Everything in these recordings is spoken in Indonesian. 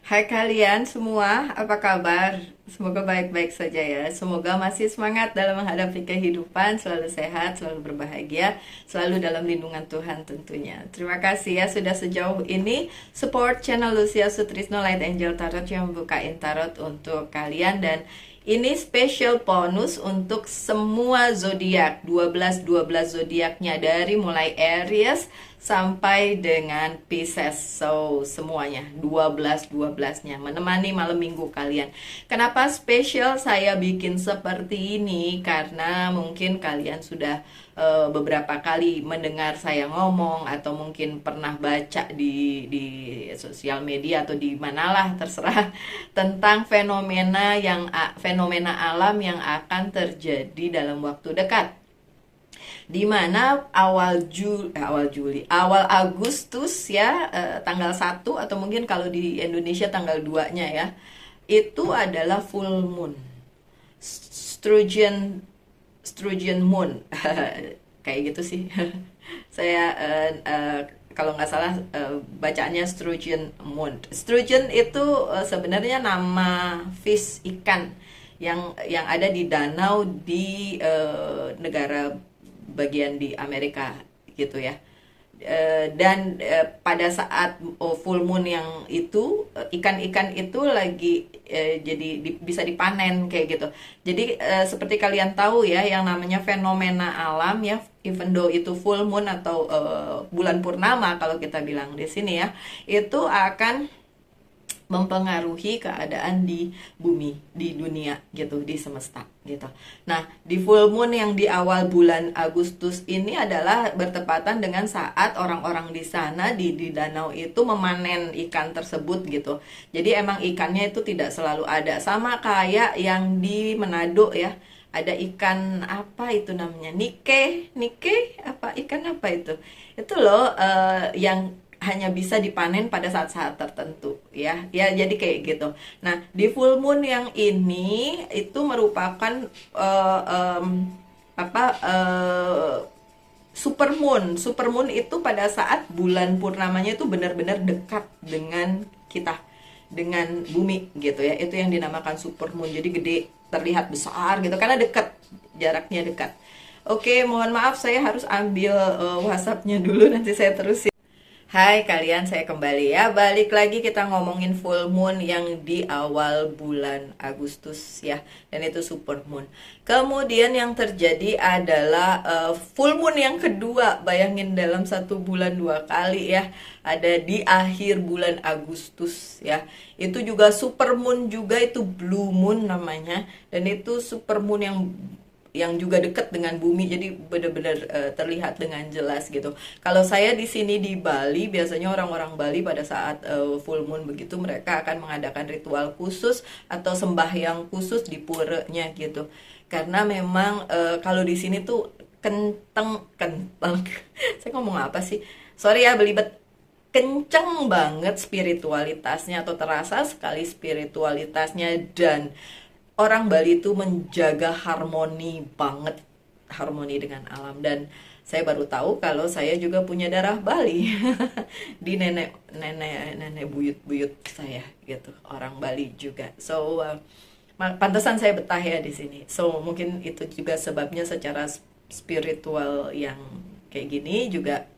Hai kalian semua, apa kabar? Semoga baik-baik saja ya. Semoga masih semangat dalam menghadapi kehidupan, selalu sehat, selalu berbahagia, selalu dalam lindungan Tuhan tentunya. Terima kasih ya sudah sejauh ini support channel Lucia Sutrisno Light Angel Tarot yang bukain tarot untuk kalian, dan ini special bonus untuk semua zodiak, 12 zodiaknya dari mulai Aries sampai dengan Pisces. So, semuanya 12-12-nya menemani malam minggu kalian. Kenapa spesial saya bikin seperti ini? Karena mungkin kalian sudah beberapa kali mendengar saya ngomong, atau mungkin pernah baca di sosial media atau di manalah terserah, tentang fenomena alam yang akan terjadi dalam waktu dekat, di mana awal Agustus ya, tanggal 1, atau mungkin kalau di Indonesia tanggal 2-nya ya, itu adalah full moon. Sturgeon moon. Kayak gitu sih. Saya kalau nggak salah bacaannya Sturgeon moon. Sturgeon itu sebenarnya nama fish, ikan yang ada di danau di negara bagian di Amerika gitu ya. Dan pada saat full moon yang itu, ikan-ikan itu lagi jadi bisa dipanen kayak gitu. Jadi seperti kalian tahu ya, yang namanya fenomena alam ya, even though itu full moon atau bulan purnama kalau kita bilang di sini ya, itu akan mempengaruhi keadaan di bumi, di dunia gitu, di semesta gitu. Nah, di full moon yang di awal bulan Agustus ini adalah bertepatan dengan saat orang-orang di sana di danau itu memanen ikan tersebut gitu. Jadi emang ikannya itu tidak selalu ada, sama kayak yang di Manado ya. Ada ikan apa itu namanya? Nike apa, ikan apa itu? Itu loh yang hanya bisa dipanen pada saat-saat tertentu ya. Ya, jadi kayak gitu. Nah, di full moon yang ini itu merupakan apa supermoon. Supermoon itu pada saat bulan purnamanya itu benar-benar dekat dengan kita, dengan bumi gitu ya. Itu yang dinamakan supermoon. Jadi gede, terlihat besar gitu karena dekat, jaraknya dekat. Oke, mohon maaf saya harus ambil WhatsApp-nya dulu, nanti saya terusin. Hai kalian, saya kembali ya. Balik lagi kita ngomongin full moon yang di awal bulan Agustus ya. Dan itu super moon. Kemudian yang terjadi adalah full moon yang kedua. Bayangin, dalam satu bulan 2 kali ya. Ada di akhir bulan Agustus ya. Itu juga super moon juga, itu blue moon namanya. Dan itu super moon yang juga dekat dengan bumi, jadi benar-benar terlihat dengan jelas gitu. Kalau saya di sini di Bali, biasanya orang-orang Bali pada saat full moon begitu, mereka akan mengadakan ritual khusus atau sembahyang khusus di puranya gitu. Karena memang kalau di sini tuh kenteng saya ngomong apa sih? Sorry ya belibet. Kenceng banget spiritualitasnya, atau terasa sekali spiritualitasnya, dan orang Bali itu menjaga harmoni banget, harmoni dengan alam. Dan saya baru tahu kalau saya juga punya darah Bali di nenek buyut saya gitu, orang Bali juga. So pantesan saya betah ya di sini. So mungkin itu juga sebabnya secara spiritual yang kayak gini juga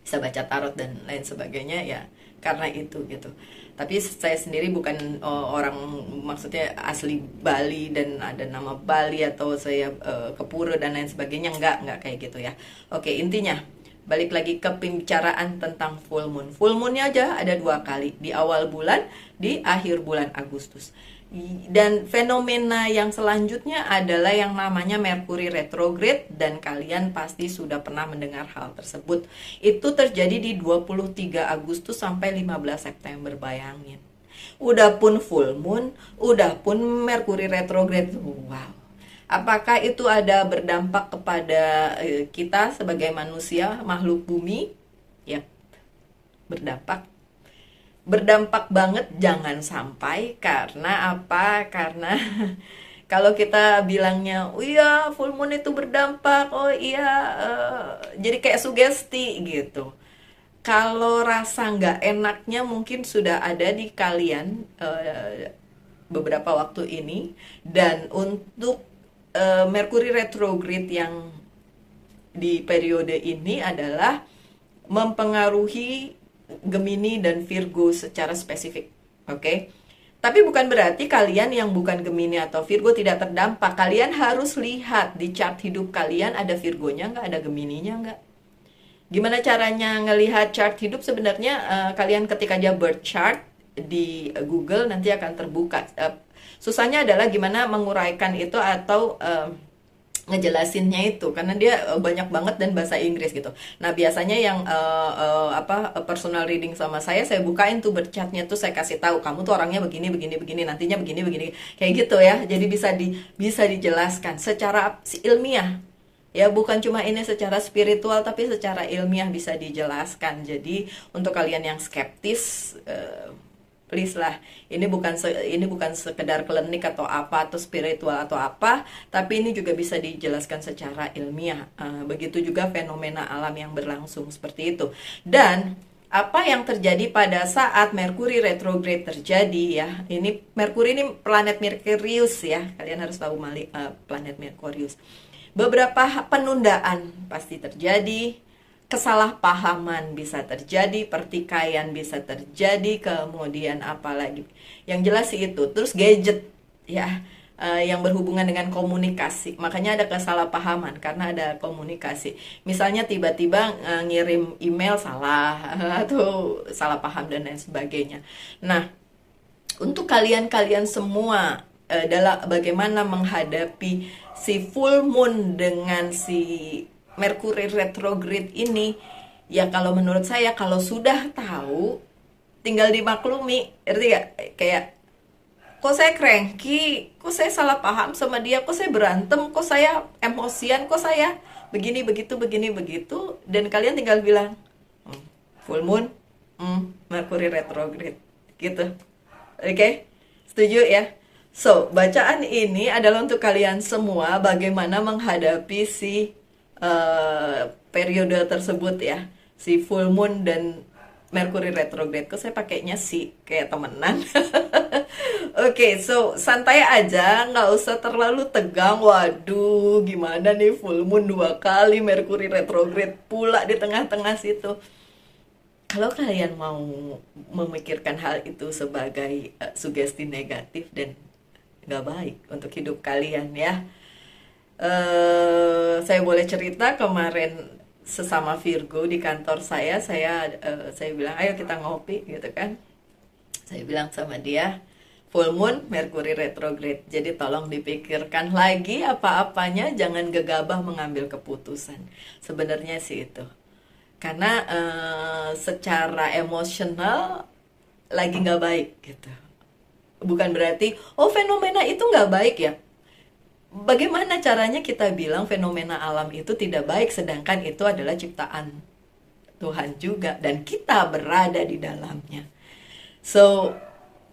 bisa baca tarot dan lain sebagainya ya, karena itu gitu. Tapi saya sendiri bukan orang, maksudnya asli Bali dan ada nama Bali, atau saya ke pura dan lain sebagainya, enggak kayak gitu ya. Oke, intinya balik lagi ke pembicaraan tentang full moon. Full moonnya aja ada 2 kali, di awal bulan, di akhir bulan Agustus. Dan fenomena yang selanjutnya adalah yang namanya Merkuri retrograde, dan kalian pasti sudah pernah mendengar hal tersebut. Itu terjadi di 23 Agustus sampai 15 September, bayangin. Udah pun full moon, udah pun Merkuri retrograde. Wow. Apakah itu ada berdampak kepada kita sebagai manusia, makhluk bumi? Ya, berdampak banget, jangan sampai. Karena apa? Karena kalau kita bilangnya, oh iya full moon itu berdampak, oh iya jadi kayak sugesti gitu. Kalau rasa nggak enaknya mungkin sudah ada di kalian beberapa waktu ini. Dan untuk Merkuri retrograde yang di periode ini adalah mempengaruhi Gemini dan Virgo secara spesifik. Oke? Tapi bukan berarti kalian yang bukan Gemini atau Virgo tidak terdampak. Kalian harus lihat di chart hidup kalian ada Virgonya nggak, ada Gemininya nggak. Gimana caranya ngelihat chart hidup? Sebenarnya kalian ketik aja birth chart di Google nanti akan terbuka. Susahnya adalah gimana menguraikan itu atau ngejelasinnya itu, karena dia banyak banget dan bahasa Inggris gitu. Nah biasanya yang personal reading sama saya bukain tuh bercatnya tuh, saya kasih tahu kamu tuh orangnya begini begini begini, nantinya begini begini, kayak gitu ya. Jadi bisa dijelaskan secara ilmiah ya, bukan cuma ini secara spiritual tapi secara ilmiah bisa dijelaskan. Jadi untuk kalian yang skeptis, please lah, ini bukan sekedar klinik atau apa atau spiritual atau apa, tapi ini juga bisa dijelaskan secara ilmiah. Begitu juga fenomena alam yang berlangsung seperti itu. Dan apa yang terjadi pada saat Merkuri retrograde terjadi ya, ini Merkuri ini planet Merkurius ya, kalian harus tahu planet Merkurius. Beberapa penundaan pasti terjadi, kesalahpahaman bisa terjadi, pertikaian bisa terjadi, kemudian apalagi yang jelas sih itu. Terus gadget ya, yang berhubungan dengan komunikasi, makanya ada kesalahpahaman karena ada komunikasi. Misalnya tiba-tiba ngirim email salah atau salah paham dan lain sebagainya. Nah, untuk kalian semua adalah bagaimana menghadapi si full moon dengan si Merkuri retrograde ini. Ya kalau menurut saya, kalau sudah tahu tinggal dimaklumi, ngerti gak? Kayak, kok saya cranky, kok saya salah paham sama dia, kok saya berantem, kok saya emosian, kok saya begini begitu, dan kalian tinggal bilang full moon, Merkuri retrograde gitu. Oke? Setuju ya? So, bacaan ini adalah untuk kalian semua bagaimana menghadapi si periode tersebut ya, si full moon dan Merkuri retrograde. Kok saya pakainya sih kayak temenan. Oke, so santai aja, nggak usah terlalu tegang. Waduh, gimana nih full moon 2 kali, Merkuri retrograde pula di tengah-tengah situ. Kalau kalian mau memikirkan hal itu sebagai sugesti negatif dan nggak baik untuk hidup kalian ya, saya boleh cerita kemarin sesama Virgo di kantor saya bilang ayo kita ngopi gitu kan. Saya bilang sama dia, full moon Merkuri retrograde, jadi tolong dipikirkan lagi apa-apanya, jangan gegabah mengambil keputusan. Sebenarnya sih itu karena secara emosional lagi nggak baik gitu. Bukan berarti fenomena itu nggak baik ya. Bagaimana caranya kita bilang fenomena alam itu tidak baik, sedangkan itu adalah ciptaan Tuhan juga dan kita berada di dalamnya. So,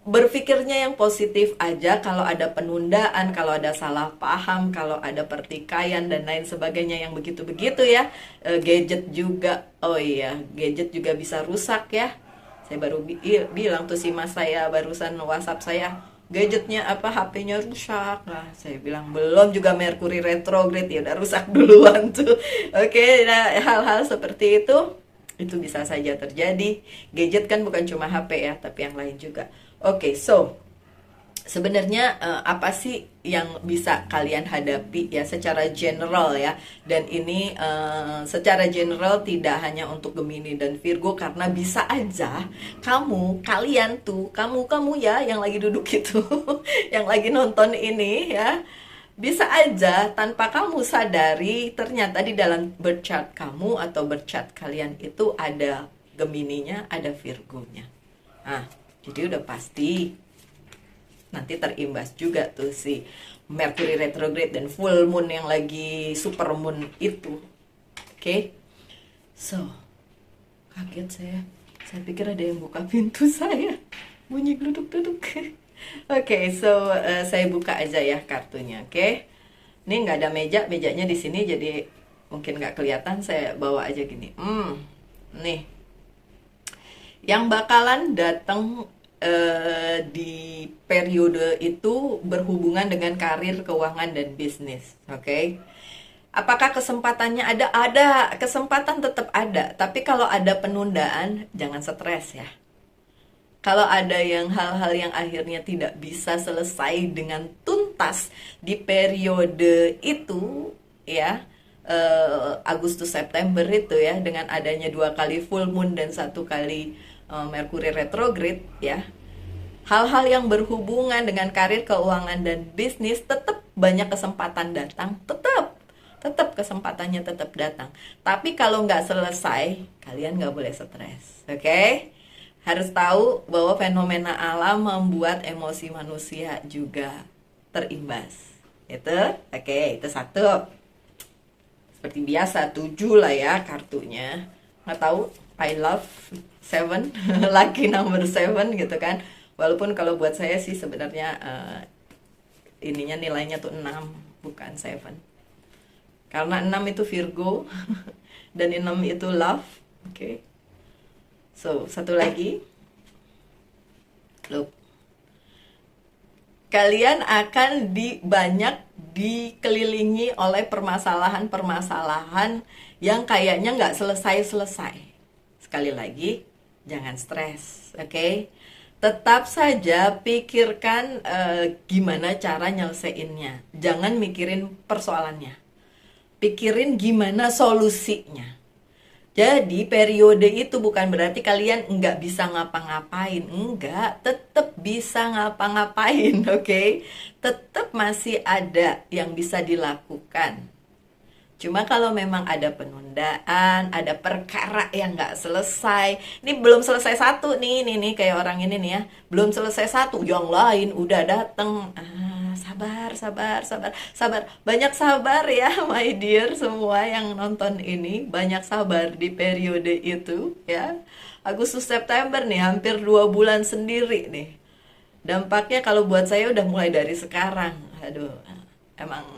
berpikirnya yang positif aja. Kalau ada penundaan, kalau ada salah paham, kalau ada pertikaian dan lain sebagainya yang begitu-begitu ya. Gadget juga, oh iya, gadget juga bisa rusak ya. Saya baru bilang tuh si mas saya barusan WhatsApp saya, gadgetnya HP-nya rusak. Nah, saya bilang belum juga Merkuri retrograde ya udah rusak duluan tuh. Oke, nah hal-hal seperti itu bisa saja terjadi. Gadget kan bukan cuma HP ya, tapi yang lain juga. Oke, so sebenarnya apa sih yang bisa kalian hadapi ya secara general ya. Dan ini secara general tidak hanya untuk Gemini dan Virgo, karena bisa aja kalian tuh kamu ya yang lagi duduk itu yang lagi nonton ini ya, bisa aja tanpa kamu sadari ternyata di dalam birth chart kamu atau birth chart kalian itu ada Gemininya, ada Virgonya. Nah, jadi udah pasti nanti terimbas juga tuh si Merkuri retrograde dan full moon yang lagi super moon itu. Oke? So, kaget saya pikir ada yang buka pintu saya, bunyi gluduk-gluduk. Oke, so saya buka aja ya kartunya. Oke? Ini nggak ada mejanya di sini jadi mungkin nggak kelihatan, saya bawa aja gini. Nih Yang bakalan datang di periode itu berhubungan dengan karir, keuangan, dan bisnis. Oke. Apakah kesempatannya ada? Ada, kesempatan tetap ada. Tapi kalau ada penundaan, jangan stres ya. Kalau ada yang hal-hal yang akhirnya tidak bisa selesai dengan tuntas di periode itu, ya, Agustus September itu ya, dengan adanya 2 kali full moon dan 1 kali Merkuri retrograde ya, hal-hal yang berhubungan dengan karir, keuangan, dan bisnis tetap banyak kesempatan datang, tetap kesempatannya tetap datang. Tapi kalau nggak selesai, kalian nggak boleh stres, oke? Harus tahu bahwa fenomena alam membuat emosi manusia juga terimbas. Itu, oke, itu satu. Seperti biasa, 7 lah ya kartunya. Nggak tahu, I love 7, lucky number 7 gitu kan. Walaupun kalau buat saya sih sebenarnya ininya nilainya tuh 6, bukan 7. Karena 6 itu Virgo, dan 6 itu love, oke. So, satu lagi. Look. Kalian akan banyak dikelilingi oleh permasalahan-permasalahan yang kayaknya nggak selesai-selesai. Sekali lagi, jangan stres, oke? Tetap saja pikirkan gimana cara nyelesainnya. Jangan mikirin persoalannya. Pikirin gimana solusinya. Jadi periode itu bukan berarti kalian nggak bisa ngapa-ngapain. Enggak, tetap bisa ngapa-ngapain, oke? Tetap masih ada yang bisa dilakukan. Cuma kalau memang ada penundaan, ada perkara yang nggak selesai. Ini belum selesai satu nih, kayak orang ini nih ya. Belum selesai satu, yang lain udah dateng. Sabar. Banyak sabar ya, my dear semua yang nonton ini. Banyak sabar di periode itu ya. Agustus September nih, hampir 2 bulan sendiri nih. Dampaknya kalau buat saya udah mulai dari sekarang. Aduh, emang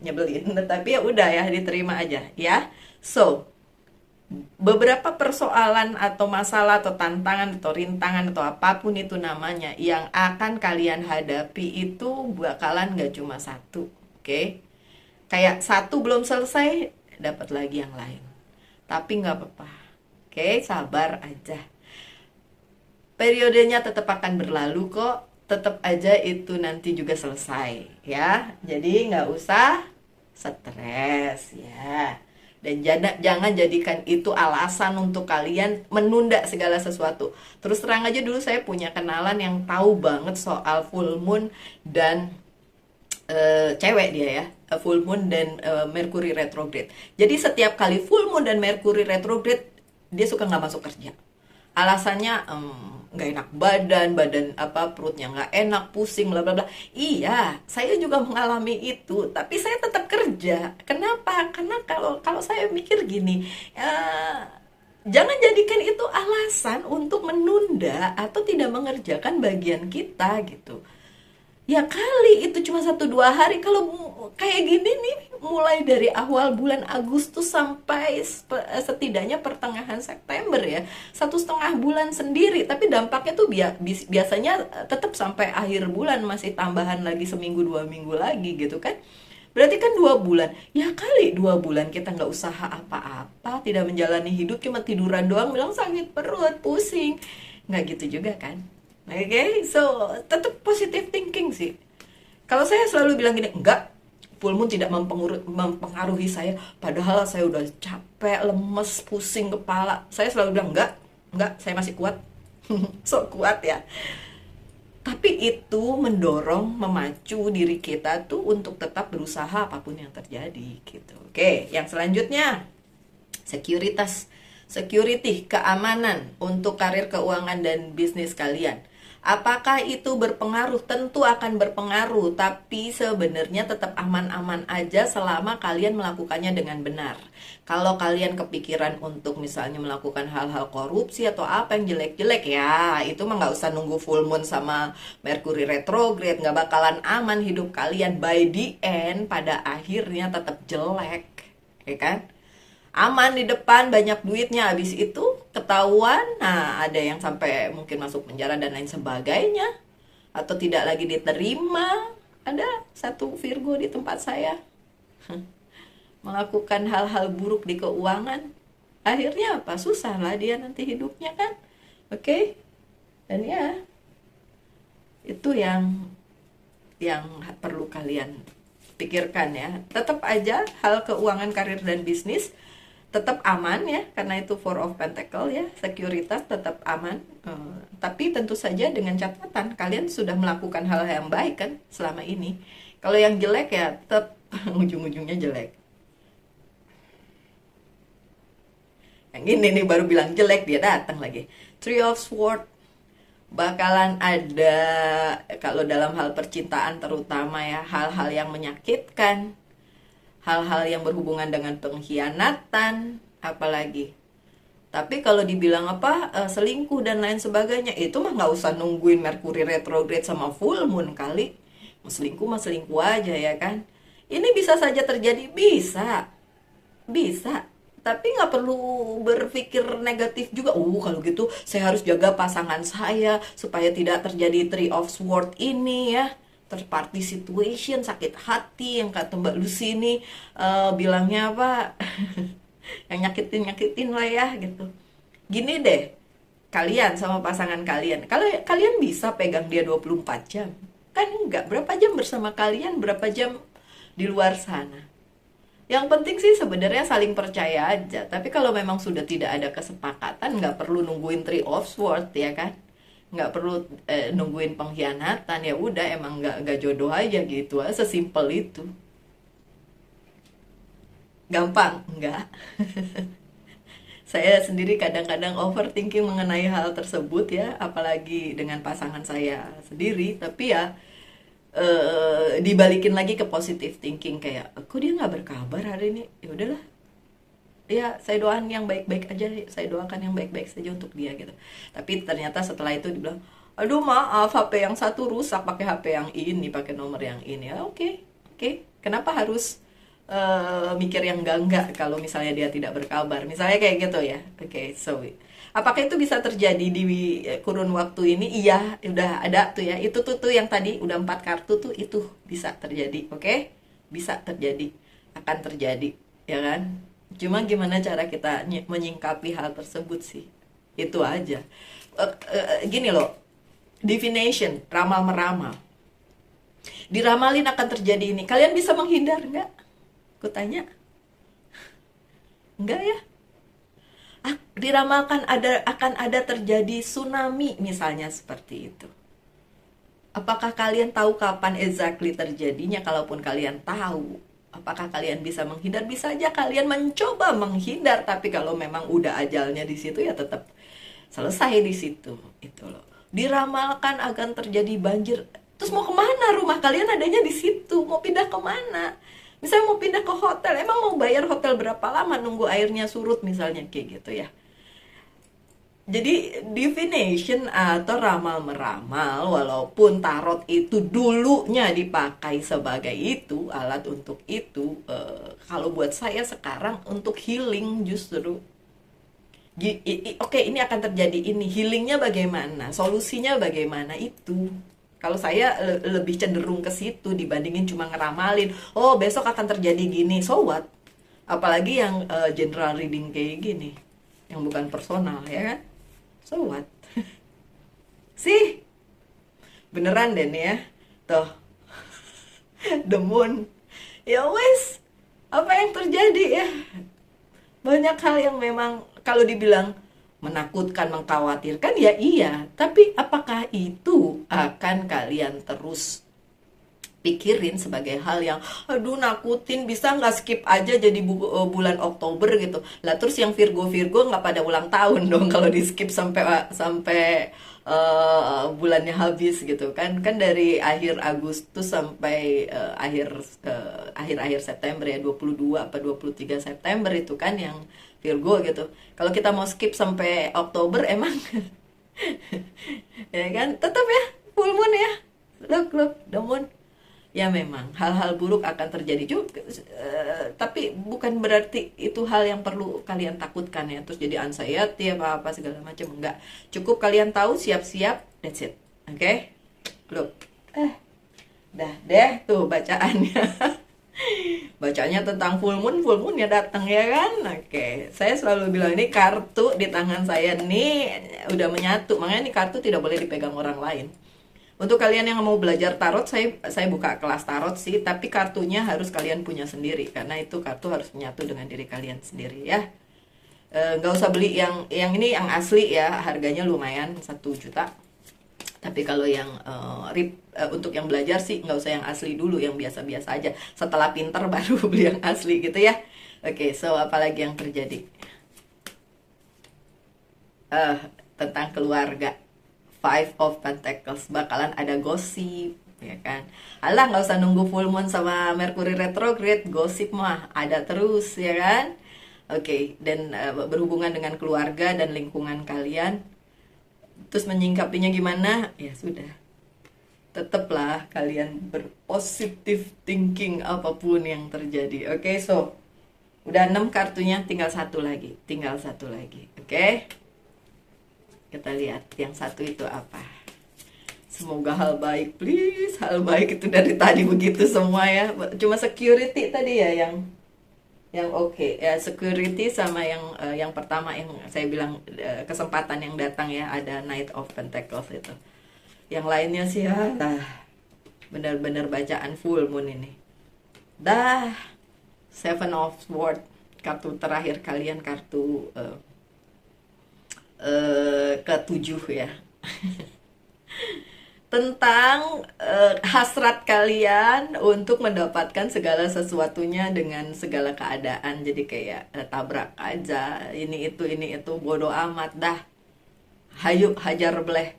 nyebelin, tapi ya udah ya, diterima aja ya. So, beberapa persoalan atau masalah atau tantangan atau rintangan atau apapun itu namanya yang akan kalian hadapi itu bakalan gak cuma satu, oke? Kayak satu belum selesai, dapat lagi yang lain. Tapi nggak apa-apa, oke? Sabar aja. Periodenya tetap akan berlalu kok, tetap aja itu nanti juga selesai ya. Jadi nggak usah stres ya. Dan jangan jadikan itu alasan untuk kalian menunda segala sesuatu. Terus terang aja, dulu saya punya kenalan yang tahu banget soal full moon dan cewek dia ya, full moon dan Mercury retrograde. Jadi setiap kali full moon dan Mercury retrograde dia suka nggak masuk kerja. Alasannya nggak enak badan apa, perutnya nggak enak, pusing, bla bla bla. Iya, saya juga mengalami itu, tapi saya tetap kerja. Kenapa? Karena kalau saya mikir gini, jangan jadikan itu alasan untuk menunda atau tidak mengerjakan bagian kita gitu. Ya kali itu cuma 1-2 hari. Kalau kayak gini nih, mulai dari awal bulan Agustus sampai setidaknya pertengahan September ya, 1,5 bulan sendiri. Tapi dampaknya tuh biasanya tetap sampai akhir bulan, masih tambahan lagi seminggu 2 minggu lagi gitu kan. Berarti kan 2 bulan. Ya kali 2 bulan kita nggak usaha apa-apa, tidak menjalani hidup, cuma tiduran doang, bilang sakit perut, pusing. Nggak gitu juga kan. Oke, so tetap positive thinking sih. Kalau saya selalu bilang gini, enggak, full moon tidak mempengaruhi saya, padahal saya udah capek, lemes, pusing kepala. Saya selalu bilang enggak, saya masih kuat. So kuat ya. Tapi itu mendorong, memacu diri kita tuh untuk tetap berusaha apapun yang terjadi gitu. Oke, yang selanjutnya security, keamanan untuk karir, keuangan, dan bisnis kalian. Apakah itu berpengaruh? Tentu akan berpengaruh, tapi sebenarnya tetap aman-aman aja selama kalian melakukannya dengan benar. Kalau kalian kepikiran untuk misalnya melakukan hal-hal korupsi atau apa yang jelek-jelek, ya itu mah nggak usah nunggu full moon sama Mercury retrograde, nggak bakalan aman hidup kalian. By the end, pada akhirnya tetap jelek, ya kan? Aman di depan, banyak duitnya, habis itu ketahuan, nah ada yang sampai mungkin masuk penjara dan lain sebagainya, atau tidak lagi diterima. Ada satu Virgo di tempat saya melakukan hal-hal buruk di keuangan, akhirnya apa, susah lah dia nanti hidupnya kan. Oke. Dan ya itu yang perlu kalian pikirkan ya. Tetap aja hal keuangan, karir dan bisnis tetap aman ya, karena itu Four of Pentacle ya, sekuritas tetap aman. Tapi tentu saja dengan catatan kalian sudah melakukan hal yang baik kan selama ini. Kalau yang jelek ya tetap ujung-ujungnya jelek. Yang ini nih baru bilang jelek dia datang lagi. Three of Swords, bakalan ada, kalau dalam hal percintaan terutama ya, hal-hal yang menyakitkan, hal-hal yang berhubungan dengan pengkhianatan, apalagi. Tapi kalau dibilang selingkuh dan lain sebagainya, itu mah nggak usah nungguin Mercury retrograde sama full moon kali. Mau selingkuh mah selingkuh aja ya kan. Ini bisa saja terjadi, bisa. Tapi nggak perlu berpikir negatif juga. Kalau gitu saya harus jaga pasangan saya supaya tidak terjadi Three of Swords ini ya. Third party situation, sakit hati, yang kata Mbak Lucy ini bilangnya apa? Yang nyakitin lah ya gitu. Gini deh, kalian sama pasangan kalian, kalau kalian bisa pegang dia 24 jam, kan enggak, berapa jam bersama kalian, berapa jam di luar sana. Yang penting sih sebenarnya saling percaya aja. Tapi kalau memang sudah tidak ada kesepakatan, nggak perlu nungguin Three of Swords ya kan, nggak perlu nungguin pengkhianatan. Ya udah, emang nggak jodoh aja gitu, sesimpel itu. Gampang nggak? Saya sendiri kadang-kadang overthinking mengenai hal tersebut ya, apalagi dengan pasangan saya sendiri. Tapi ya dibalikin lagi ke positive thinking, kayak kok dia nggak berkabar hari ini, ya udahlah ya, saya doakan yang baik-baik aja, saya doakan yang baik-baik saja untuk dia gitu. Tapi ternyata setelah itu dibilang, aduh maaf, HP yang satu rusak, pakai HP yang ini, pakai nomor yang ini. Oke. Kenapa harus mikir yang enggak kalau misalnya dia tidak berkabar, misalnya kayak gitu ya. Oke, so apakah itu bisa terjadi di kurun waktu ini? Iya, udah ada tuh ya. Itu tuh yang tadi udah 4 kartu tuh, itu bisa terjadi. Oke? Bisa terjadi, akan terjadi, ya kan? Cuma gimana cara kita menyingkapi hal tersebut sih. Itu aja. Gini loh. Divination, ramal-meramal. Diramalin akan terjadi ini. Kalian bisa menghindar nggak? Aku tanya. Enggak ya? Diramalkan akan ada terjadi tsunami misalnya, seperti itu. Apakah kalian tahu kapan exactly terjadinya? Kalaupun kalian tahu, apakah kalian bisa menghindar? Bisa aja kalian mencoba menghindar, tapi kalau memang udah ajalnya di situ ya tetap selesai di situ. Itu loh. Diramalkan akan terjadi banjir. Terus mau kemana? Rumah kalian adanya di situ. Mau pindah kemana? Misalnya mau pindah ke hotel, emang mau bayar hotel berapa lama nunggu airnya surut misalnya, kayak gitu ya. Jadi divination atau ramal-meramal, walaupun tarot itu dulunya dipakai sebagai itu, alat untuk itu, kalau buat saya sekarang untuk healing justru. Oke, ini akan terjadi ini, healingnya bagaimana, solusinya bagaimana, itu. Kalau saya lebih cenderung ke situ dibandingin cuma ngeramalin, oh besok akan terjadi gini, so what? Apalagi yang general reading kayak gini, yang bukan personal ya kan, so what? Sih, beneran deh nih ya, tuh, the moon, ya wes, apa yang terjadi ya? Banyak hal yang memang kalau dibilang menakutkan, mengkhawatirkan, ya iya. Tapi apakah itu akan kalian terus pikirin sebagai hal yang, aduh nakutin, bisa nggak skip aja jadi bulan Oktober gitu. Lah terus yang Virgo nggak pada ulang tahun dong kalau di skip sampai bulannya habis gitu kan. Kan dari akhir Agustus sampai akhir September ya, 22 apa 23 September itu kan yang Virgo gitu. Kalau kita mau skip sampai Oktober emang ya kan, tetap ya full moon ya. Look the moon. Ya memang hal-hal buruk akan terjadi juga, tapi bukan berarti itu hal yang perlu kalian takutkan ya, terus jadi anxiety apa-apa segala macam, enggak. Cukup kalian tahu, siap-siap, that's it. Oke? Look. Dah deh tuh bacaannya. Bacanya tentang full moon ya datang ya kan. Oke, saya selalu bilang ini kartu di tangan saya nih udah menyatu, makanya ini kartu tidak boleh dipegang orang lain. Untuk kalian yang mau belajar tarot, saya buka kelas tarot sih, tapi kartunya harus kalian punya sendiri karena itu kartu harus menyatu dengan diri kalian sendiri ya. Nggak usah beli yang ini, yang asli ya, harganya lumayan 1 juta. Tapi kalau yang untuk yang belajar sih nggak usah yang asli dulu, yang biasa-biasa aja. Setelah pinter baru beli yang asli gitu ya. Oke, so apalagi yang terjadi? Tentang keluarga. Five of Pentacles, bakalan ada gosip, ya kan? Alah, nggak usah nunggu full moon sama Mercury retrograde, gosip mah ada terus, ya kan? Oke, dan berhubungan dengan keluarga dan lingkungan kalian, terus menyingkapinya gimana? Ya sudah, tetaplah kalian berpositive thinking apapun yang terjadi. Oke, so udah 6 kartunya, tinggal satu lagi, oke? Kita lihat yang satu itu apa. Semoga hal baik, please. Hal baik itu dari tadi begitu semua ya. Cuma security tadi ya yang oke. Ya, security sama yang pertama yang saya bilang kesempatan yang datang ya, ada Knight of Pentacles itu. Yang lainnya sih ya benar-benar bacaan full moon ini. Seven of Swords, kartu terakhir kalian, kartu ke-7 ya. Tentang hasrat kalian untuk mendapatkan segala sesuatunya dengan segala keadaan. Jadi kayak tabrak aja, ini itu bodoh amat dah. Hayu hajar bleh.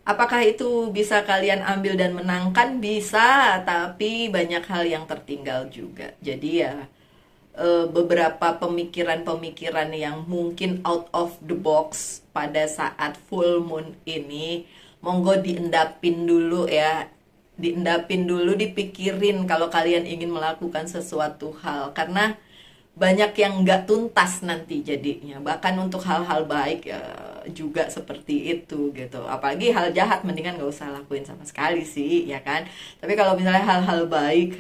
Apakah itu bisa kalian ambil dan menangkan? Bisa, tapi banyak hal yang tertinggal juga. Jadi ya beberapa pemikiran-pemikiran yang mungkin out of the box pada saat full moon ini, monggo diendapin dulu ya, dipikirin kalau kalian ingin melakukan sesuatu hal, karena banyak yang nggak tuntas nanti jadinya, bahkan untuk hal-hal baik ya, juga seperti itu gitu. Apalagi hal jahat mendingan nggak usah lakuin sama sekali sih ya kan. Tapi kalau misalnya hal-hal baik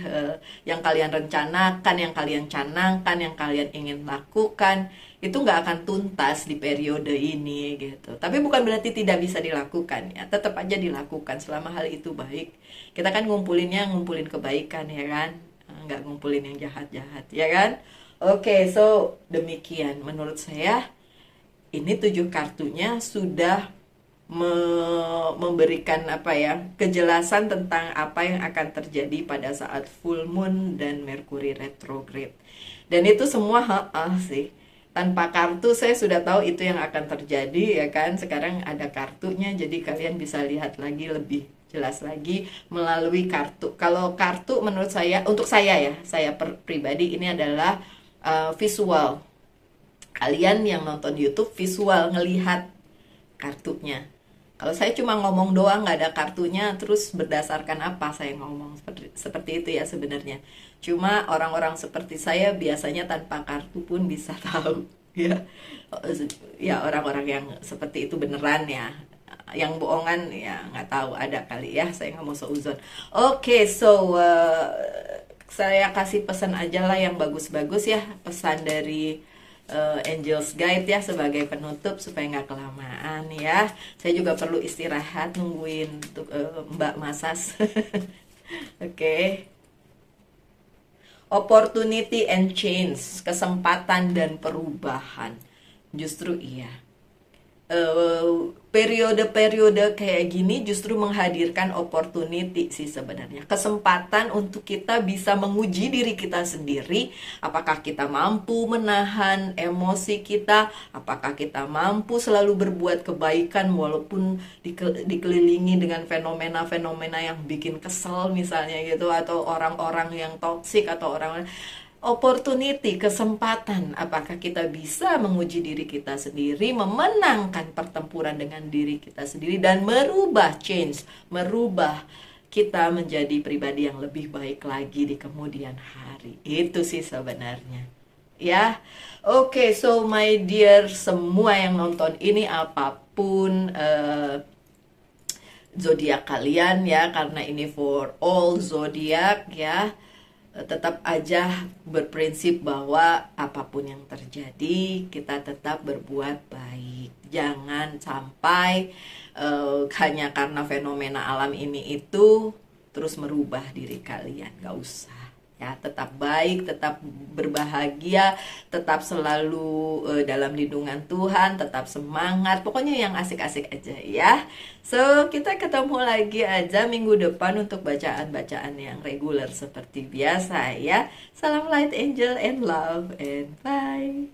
yang kalian rencanakan, yang kalian canangkan, yang kalian ingin lakukan, itu nggak akan tuntas di periode ini gitu. Tapi bukan berarti tidak bisa dilakukan ya, tetap aja dilakukan selama hal itu baik. Kita kan ngumpulin kebaikan ya kan, nggak ngumpulin yang jahat-jahat ya kan. Oke, so demikian menurut saya ini 7 kartunya sudah memberikan kejelasan tentang apa yang akan terjadi pada saat full moon dan Mercury retrograde. Dan itu semua sih. Tanpa kartu saya sudah tahu itu yang akan terjadi ya kan. Sekarang ada kartunya, jadi kalian bisa lihat lagi lebih jelas lagi melalui kartu. Kalau kartu menurut saya, untuk saya ya, saya pribadi ini adalah visual. Kalian yang nonton YouTube visual ngelihat kartunya. Kalau saya cuma ngomong doang nggak ada kartunya, terus berdasarkan apa saya ngomong seperti itu ya sebenarnya. Cuma orang-orang seperti saya biasanya tanpa kartu pun bisa tahu ya. Ya orang-orang yang seperti itu beneran ya. Yang bohongan ya nggak tahu, ada kali ya, saya nggak mau seuzon. Oke, so saya kasih pesan aja lah yang bagus-bagus ya, pesan dari Angel's Guide ya sebagai penutup supaya nggak kelamaan ya. Saya juga perlu istirahat nungguin untuk Mbak Masas. Oke. Opportunity and change, kesempatan dan perubahan. Justru iya. Periode-periode kayak gini justru menghadirkan opportunity sih sebenarnya, kesempatan untuk kita bisa menguji diri kita sendiri, apakah kita mampu menahan emosi kita, apakah kita mampu selalu berbuat kebaikan walaupun dikelilingi dengan fenomena-fenomena yang bikin kesel misalnya gitu, atau orang-orang yang toksik, atau orang opportunity, kesempatan, apakah kita bisa menguji diri kita sendiri, memenangkan pertempuran dengan diri kita sendiri, dan merubah kita menjadi pribadi yang lebih baik lagi di kemudian hari. Itu sih sebenarnya. Ya, oke, so my dear semua yang nonton ini, apapun zodiak kalian ya, karena ini for all zodiak ya, tetap aja berprinsip bahwa apapun yang terjadi kita tetap berbuat baik. Jangan sampai hanya karena fenomena alam ini itu terus merubah diri kalian. Gak usah ya, tetap baik, tetap berbahagia, tetap selalu dalam lindungan Tuhan, tetap semangat, pokoknya yang asik-asik aja ya. So kita ketemu lagi aja minggu depan untuk bacaan-bacaan yang reguler seperti biasa ya. Salam light angel and love and bye.